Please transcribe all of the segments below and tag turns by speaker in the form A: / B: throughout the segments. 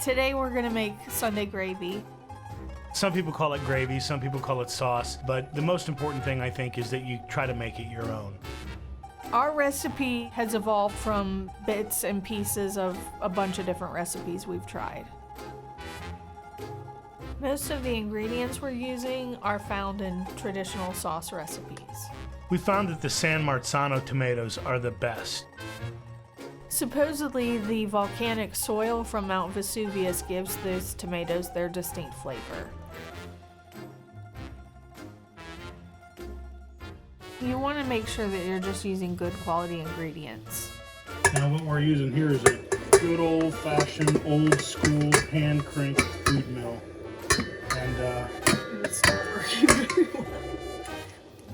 A: Today we're gonna make Sunday gravy.
B: Some people call it gravy, some people call it sauce, but the most important thing I think is that you try to make it your own.
A: Our recipe has evolved from bits and pieces of a bunch of different recipes we've tried. Most of the ingredients we're using are found in traditional sauce recipes.
B: We found that the San Marzano tomatoes are the best.
A: Supposedly, the volcanic soil from Mount Vesuvius gives those tomatoes their distinct flavor. You want to make sure that you're just using good quality ingredients.
B: Now what we're using here is a good old-fashioned, old-school hand-cranked food mill. And
A: It's not working very well.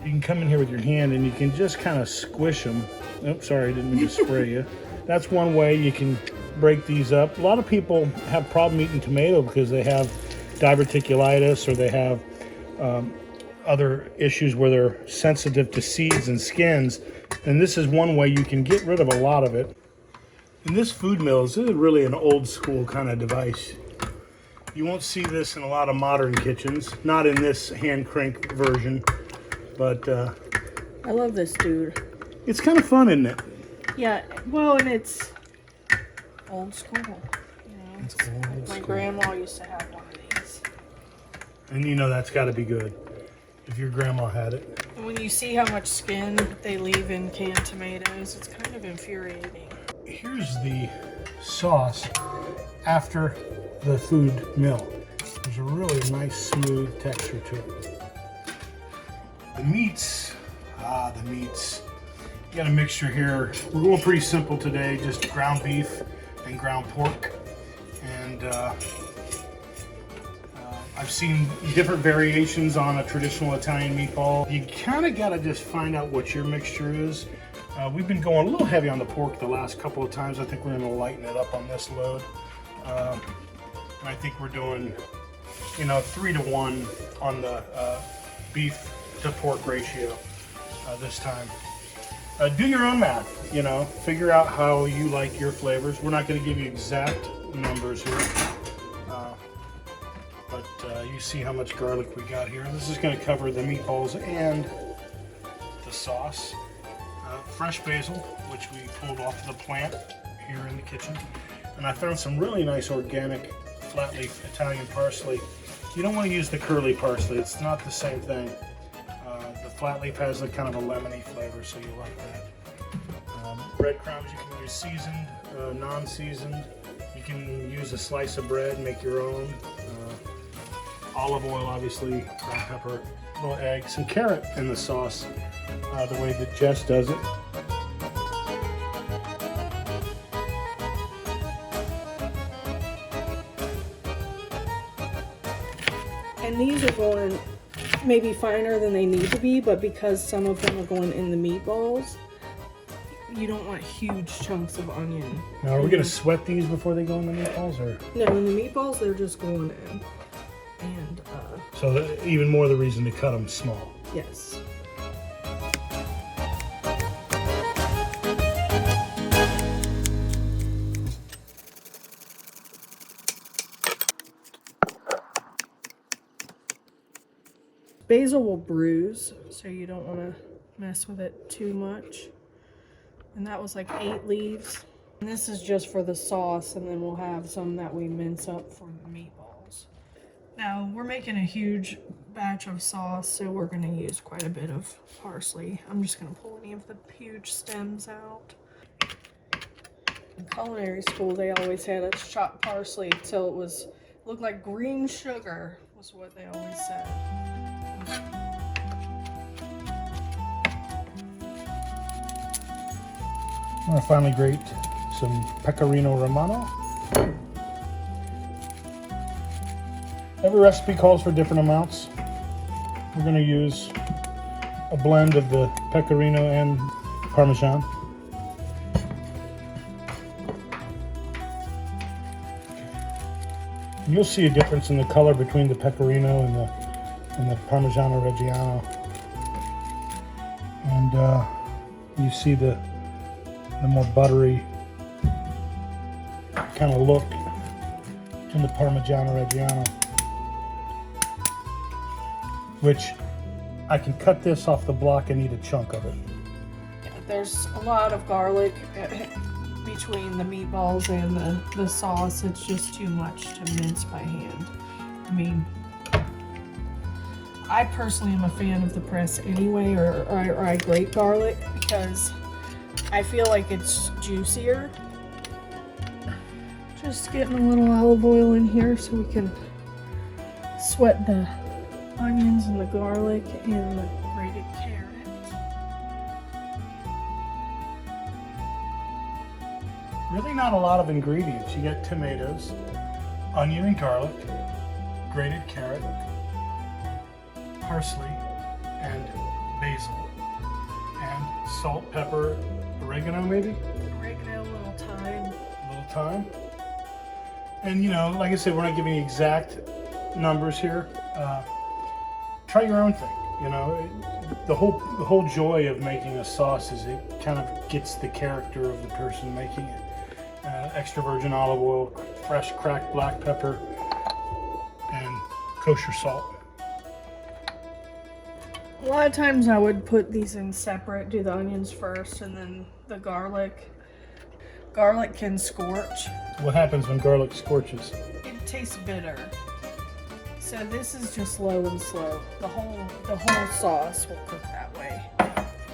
B: you can come in here with your hand and you can just kind of squish them. Oops, sorry, I didn't mean to spray you. That's one way you can break these up. A lot of people have problem eating tomato because they have diverticulitis or they have other issues where they're sensitive to seeds and skins. And this is one way you can get rid of a lot of it. And this food mill is really an old school kind of device. You won't see this in a lot of modern kitchens, not in this hand crank version, but
A: I love this, dude.
B: it's kind of fun, isn't it?
A: Yeah, well, and it's old school. You know,
B: It's old
A: my
B: school.
A: grandma used to have one of these.
B: And you know that's got to be good if your grandma had it.
A: And when you see how much skin they leave in canned tomatoes, it's kind of infuriating.
B: Here's the sauce after the food mill. There's a really nice smooth texture to it. The meats, the meats. You got a mixture here. We're going pretty simple today, just ground beef and ground pork. And I've seen different variations on a traditional Italian meatball. You kind of got to just find out what your mixture is. We've been going a little heavy on the pork the last couple of times. I think we're going to lighten it up on this load. And I think we're doing, 3-to-1 on the beef to pork ratio this time. Do your own math, figure out how you like your flavors. We're not going to give you exact numbers here. But you see how much garlic we got here. This is going to cover the meatballs and the sauce. Fresh basil, which we pulled off the plant here in the kitchen. And I found some really nice organic flat leaf Italian parsley. You don't want to use the curly parsley. It's not the same thing. The flat leaf has a kind of a lemony flavor, so you like that. Breadcrumbs, you can use seasoned, non-seasoned. You can use a slice of bread, make your own. Olive oil, obviously, brown pepper, little egg, some carrot in the sauce, the way that Jess does it.
C: And these are going maybe finer than they need to be, but because some of them are going in the meatballs, you don't want huge chunks of onion.
B: Now, are we going to sweat these before they go in the meatballs, or?
C: No, in the meatballs, they're just going in. And,
B: So even more the reason to cut them small.
C: yes. Basil will bruise, so you don't want to mess with it too much. And that was like 8 leaves. And this is just for the sauce, and then we'll have some that we mince up for the meatballs. Now, we're making a huge batch of sauce, so we're going to use quite a bit of parsley. I'm just going to pull any of the huge stems out. In culinary school, they always had us chop parsley till it looked like green sugar, was what they always said.
B: I'm going to finally grate some pecorino romano. Every recipe calls for different amounts. We're going to use a blend of the pecorino and parmesan. You'll see a difference in the color between the pecorino and the Parmigiano Reggiano. And you see the more buttery kind of look and the Parmigiano Reggiano, which I can cut this off the block and eat a chunk of it.
C: Yeah, there's a lot of garlic between the meatballs and the sauce. It's just too much to mince by hand. I mean, I personally am a fan of the press anyway, or I grate garlic because I feel like it's juicier. Just getting a little olive oil in here so we can sweat the onions and the garlic and the grated carrot.
B: Really not a lot of ingredients. You got tomatoes, onion and garlic, grated carrot, parsley, and basil, and salt, pepper, oregano maybe?
C: Oregano, a little thyme.
B: A little thyme. And you know, like I said, we're not giving exact numbers here. Try your own thing. You know, the whole joy of making a sauce is it kind of gets the character of the person making it. Extra virgin olive oil, fresh cracked black pepper, and kosher salt.
C: A lot of times I would put these in separate, do the onions first and then the garlic. Garlic can scorch.
B: What happens when garlic scorches?
C: It tastes bitter. So this is just low and slow. The whole sauce will cook that way.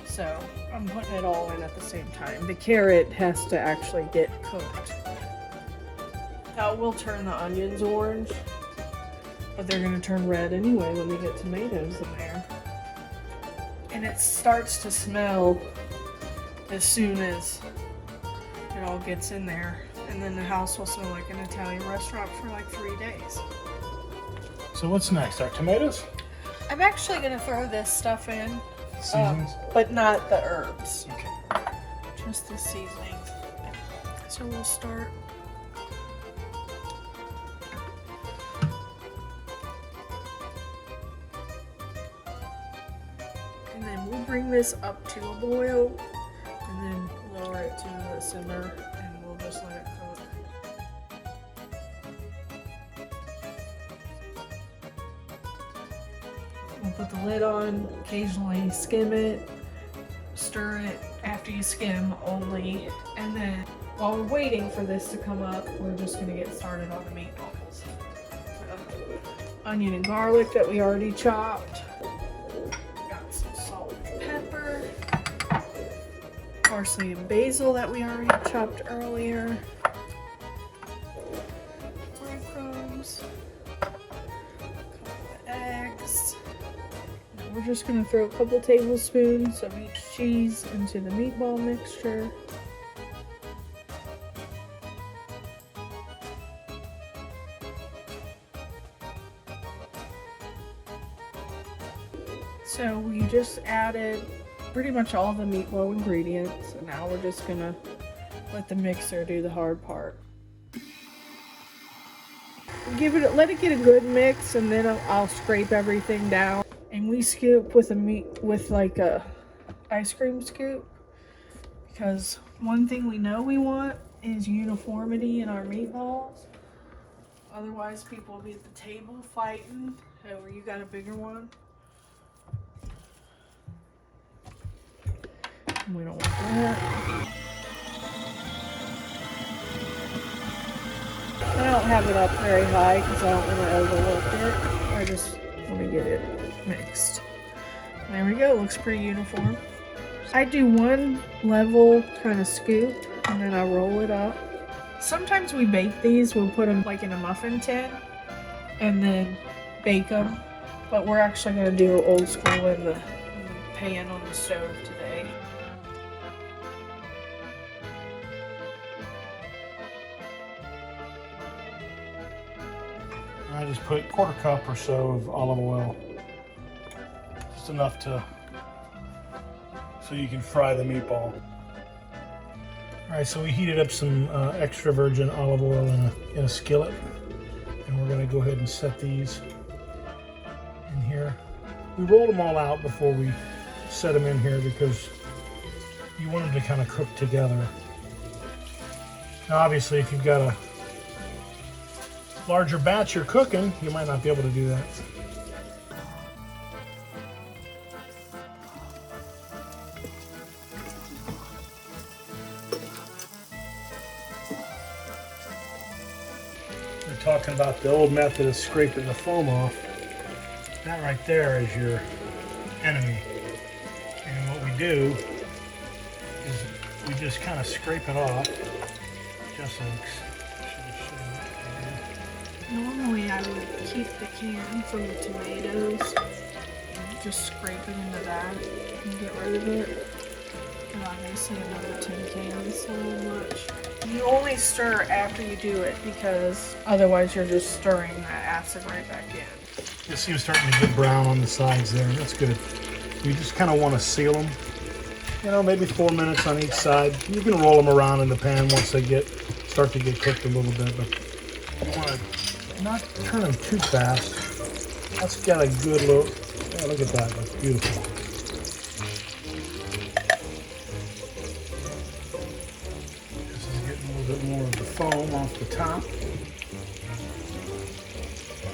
C: So I'm putting it all in at the same time. The carrot has to actually get cooked. Now we'll turn the onions orange, but they're gonna turn red anyway when we get tomatoes in there. And it starts to smell as soon as it all gets in there. And then the house will smell like an Italian restaurant for like 3 days.
B: So what's next? Our tomatoes?
C: I'm actually gonna throw this stuff in.
B: Seasonings?
C: But not the herbs.
B: Okay.
C: Just the seasoning. So we'll start. And then we'll bring this up to a boil and then lower it to a simmer and we'll just let it cook. We'll put the lid on, occasionally skim it, stir it after you skim only, and then while we're waiting for this to come up, we're just gonna get started on the meatballs. Onion and garlic that we already chopped. Got some salt and pepper. Parsley and basil that we already chopped earlier. Breadcrumbs. Eggs. We're just going to throw a couple tablespoons of each cheese into the meatball mixture. So we just added pretty much all the meatball ingredients, and now we're just going to let the mixer do the hard part. Let it get a good mix, and then I'll scrape everything down. And we scoop with like a ice cream scoop, because one thing we know we want is uniformity in our meatballs. Otherwise, people will be at the table fighting over you got a bigger one. And we don't want that. I don't have it up very high because I don't want to overlook it. I just want to get it mixed. There we go, looks pretty uniform. I do one level kind of scoop and then I roll it up. Sometimes we bake these, we'll put them like in a muffin tin and then bake them. But we're actually going to do old school in the pan on the stove today.
B: I just put 1/4 cup or so of olive oil. Just enough so you can fry the meatball. Alright, so we heated up some extra virgin olive oil in a skillet. And we're going to go ahead and set these in here. We rolled them all out before we set them in here because you want them to kind of cook together. Now obviously if you've got a larger batch you're cooking, you might not be able to do that. We're talking about the old method of scraping the foam off. That right there is your enemy. And what we do is we just kind of scrape it off, just like.
C: Normally I would keep the can from the tomatoes, just scrape it into that and get rid of it. And obviously another tin can is a little much. You only stir after you do it because otherwise you're just stirring that acid right back in.
B: You see them starting to get brown on the sides there, and that's good. You just kind of want to seal them. You know, maybe 4 minutes on each side. You can roll them around in the pan once they start to get cooked a little bit, but you want to not turn them too fast. That's got a good look. Yeah, look at that. That's beautiful. This is getting a little bit more of the foam off the top.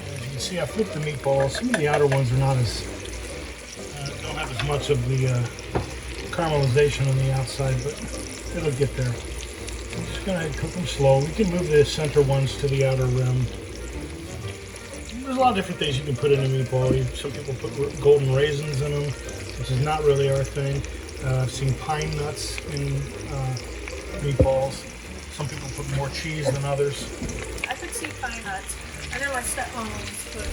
B: As you can see, I flipped the meatballs. Some of the outer ones are not as don't have as much of the caramelization on the outside, but it'll get there. I'm just gonna cook them slow. We can move the center ones to the outer rim. There's a lot of different things you can put in a meatball. Some people put golden raisins in them, which is not really our thing. I've seen pine nuts in meatballs. Some people put more cheese than others.
C: I could see pine nuts. I know my stepmom put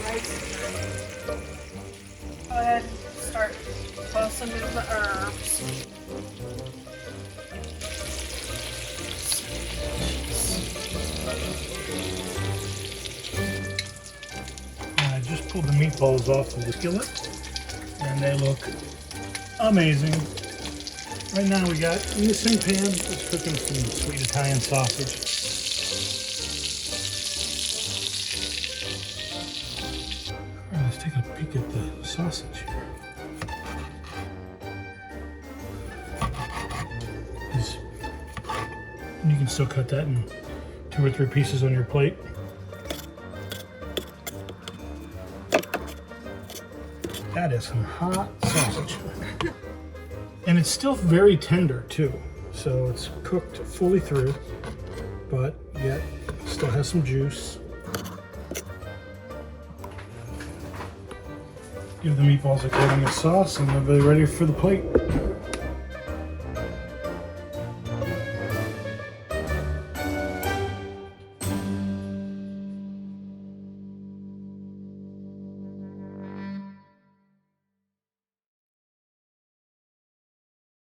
C: rice in there. Go ahead and start tossing in the herbs.
B: I just pulled the meatballs off of the skillet, and they look amazing. Right now we got, in the same pan, just cooking some sweet Italian sausage. All right, let's take a peek at the sausage here. You can still cut that in 2 or 3 pieces on your plate. That is some hot sausage. And it's still very tender too. So it's cooked fully through, but yet still has some juice. Give the meatballs a coating of sauce and they'll be ready for the plate.